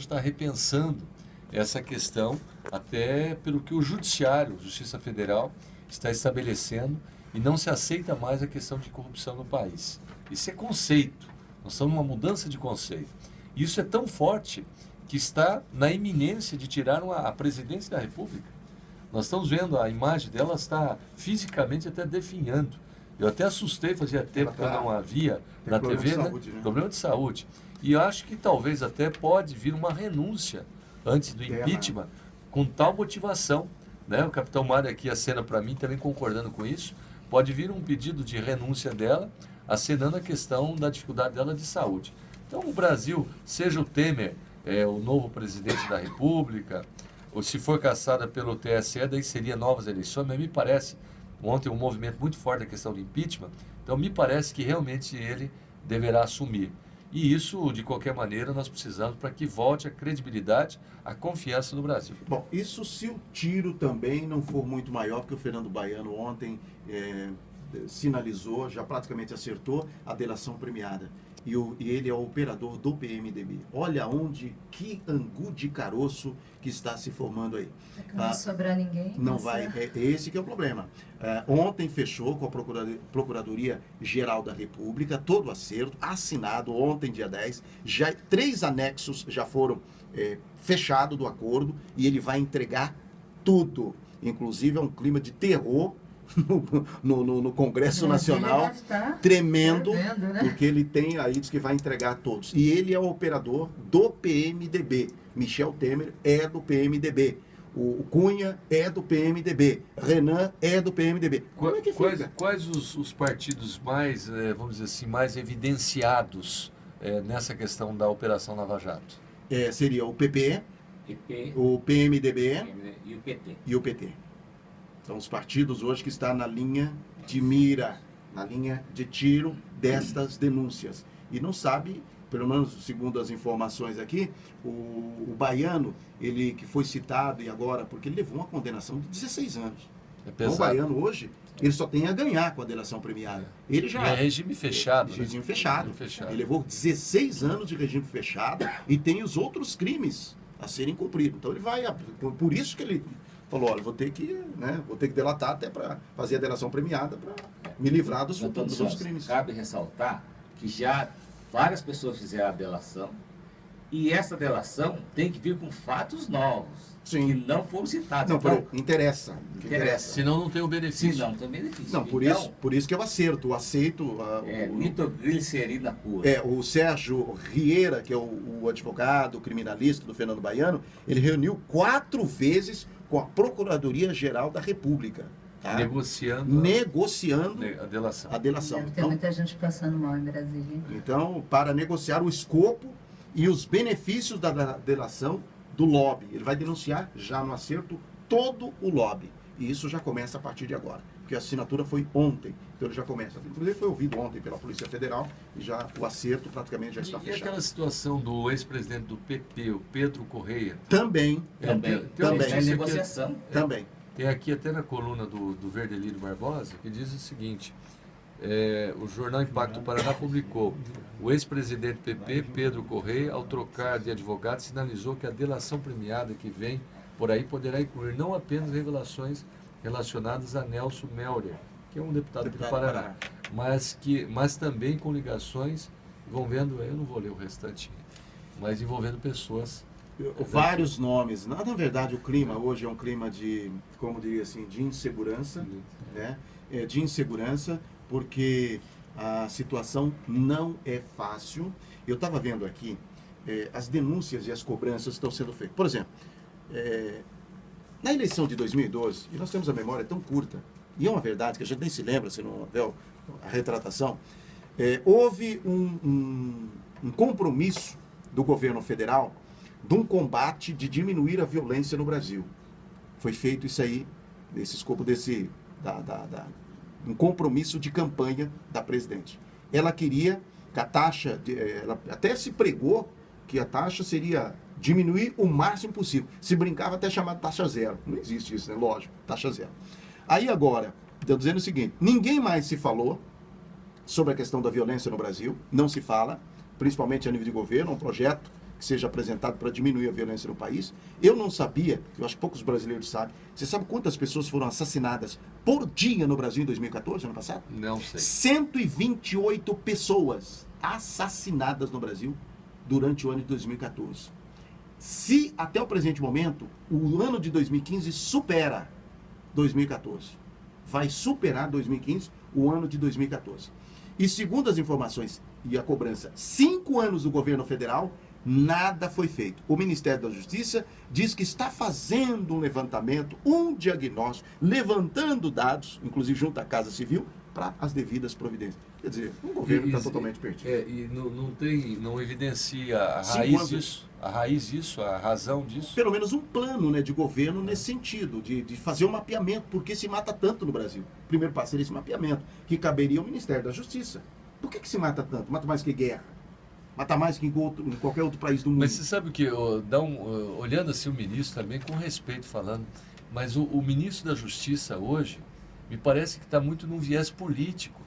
está repensando essa questão, até pelo que o Judiciário, Justiça Federal, está estabelecendo, e não se aceita mais a questão de corrupção no país. Isso é conceito, nós estamos numa mudança de conceito. Isso é tão forte que está na iminência de tirar a presidência da República. Nós estamos vendo, a imagem dela está fisicamente até definhando. Eu até assustei, fazia tempo que eu não a via na TV, né? Problema de saúde. E eu acho que talvez até pode vir uma renúncia antes do impeachment, com tal motivação, né? O capitão Mário aqui acena para mim, também concordando com isso, pode vir um pedido de renúncia dela, acenando a questão da dificuldade dela de saúde. Então o Brasil, seja o Temer, o novo presidente da República, ou se for caçada pelo TSE, daí seria novas eleições, mas me parece, ontem um movimento muito forte da questão do impeachment, então me parece que realmente ele deverá assumir. E isso, de qualquer maneira, nós precisamos para que volte a credibilidade, a confiança no Brasil. Bom, isso se o tiro também não for muito maior, porque o Fernando Baiano ontem sinalizou, já praticamente acertou a delação premiada. E ele é o operador do PMDB. Olha onde, que angu de caroço que está se formando aí. É que não vai sobrar ninguém. Não vai, esse que é o problema. Ontem fechou com a Procuradoria-Geral da República, todo acerto, assinado ontem, dia 10. 3 anexos já foram fechados do acordo e ele vai entregar tudo. Inclusive é um clima de terror no Congresso Nacional, tremendo, né? Porque ele tem aí, diz que vai entregar todos. E ele é o operador do PMDB. Michel Temer é do PMDB. O Cunha é do PMDB. Renan é do PMDB. Como é que fica? Quais os partidos mais, vamos dizer assim, mais evidenciados nessa questão da Operação Lava Jato? Seria o PP, o PMDB e o PT. São os partidos hoje que estão na linha de mira, na linha de tiro destas denúncias. E não sabe, pelo menos segundo as informações aqui, o Baiano, ele que foi citado e agora, porque ele levou uma condenação de 16 anos. Então, o Baiano hoje, ele só tem a ganhar com a delação premiada. Ele já é regime fechado. Regime fechado. Ele levou 16 anos de regime fechado e tem os outros crimes a serem cumpridos. Então ele vai, por isso que ele falou, olha, vou ter que delatar até para fazer a delação premiada para me livrar dos futuros crimes. Cabe ressaltar que já várias pessoas fizeram a delação e essa delação tem que vir com fatos novos. Sim. Que não foram citados. Não, então, interessa. Senão não tem o benefício. Senão não tem o benefício. Não, por isso que eu aceito. Nitroglicerina pura. O Sérgio Rieira, que é o advogado criminalista do Fernando Baiano, ele reuniu 4 vezes com a Procuradoria-Geral da República. Tá? Negociando a delação. Deve ter muita gente passando mal em Brasília. Então, para negociar o escopo e os benefícios da delação do lobby. Ele vai denunciar já no acerto todo o lobby. E isso já começa a partir de agora. Porque a assinatura foi ontem. Então ele já começa. Inclusive foi ouvido ontem pela Polícia Federal e já o acerto praticamente já está fechado. E aquela situação do ex-presidente do PP, o Pedro Correia? Também. Tem negociação. Também. Tem aqui até na coluna do Verdelino Barbosa que diz o seguinte: o jornal Impacto Paraná publicou: o ex-presidente PP, Pedro Correia, ao trocar de advogado, sinalizou que a delação premiada que vem por aí poderá incluir não apenas revelações relacionadas a Nelson Melder, que é um deputado do Paraná, mas também com ligações envolvendo, eu não vou ler o restante, mas envolvendo pessoas. Vários nomes. Na verdade, o clima hoje é um clima de, como diria assim, de insegurança, né? De insegurança, porque a situação não é fácil. Eu estava vendo aqui, as denúncias e as cobranças estão sendo feitas. Por exemplo, na eleição de 2012, e nós temos a memória tão curta, e é uma verdade que a gente nem se lembra, se não houver a retratação, houve um compromisso do governo federal de um combate de diminuir a violência no Brasil. Foi feito isso aí, nesse escopo um compromisso de campanha da presidente. Ela queria que a taxa, ela até se pregou que a taxa seria diminuir o máximo possível. Se brincava até chamar de taxa zero. Não existe isso, né? Lógico, taxa zero. Aí agora, estou dizendo o seguinte, ninguém mais se falou sobre a questão da violência no Brasil, não se fala, principalmente a nível de governo, um projeto que seja apresentado para diminuir a violência no país. Eu não sabia, eu acho que poucos brasileiros sabem, você sabe quantas pessoas foram assassinadas por dia no Brasil em 2014, ano passado? Não sei. 128 pessoas assassinadas no Brasil durante o ano de 2014. Se até o presente momento, o ano de 2015 supera 2014. Vai superar 2015, o ano de 2014. E segundo as informações e a cobrança, 5 anos do governo federal, nada foi feito. O Ministério da Justiça diz que está fazendo um levantamento, um diagnóstico, levantando dados, inclusive junto à Casa Civil, para as devidas providências. Quer dizer, o governo está totalmente perdido. E não evidencia a 5 raiz anos. disso, a razão disso. Pelo menos um plano, né, de governo nesse sentido, de fazer um mapeamento, porque se mata tanto no Brasil. Primeiro passo seria esse mapeamento, que caberia ao Ministério da Justiça. Por que se mata tanto? Mata mais que guerra. Mata mais que em qualquer outro país do mundo. Mas você sabe o que, olhando assim o ministro também, com respeito falando, mas o ministro da Justiça hoje, me parece que está muito num viés político.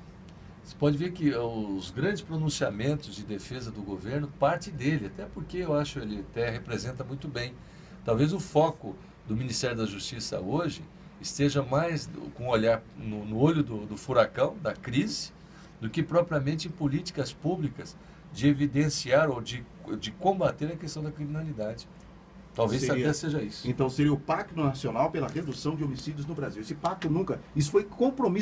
Você pode ver que os grandes pronunciamentos de defesa do governo parte dele, até porque eu acho que ele até representa muito bem. Talvez o foco do Ministério da Justiça hoje esteja mais com o olhar no olho do furacão, da crise, do que propriamente em políticas públicas de evidenciar ou de combater a questão da criminalidade. Talvez até seja isso. Então seria o Pacto Nacional pela Redução de Homicídios no Brasil. Esse pacto nunca... Isso foi compromisso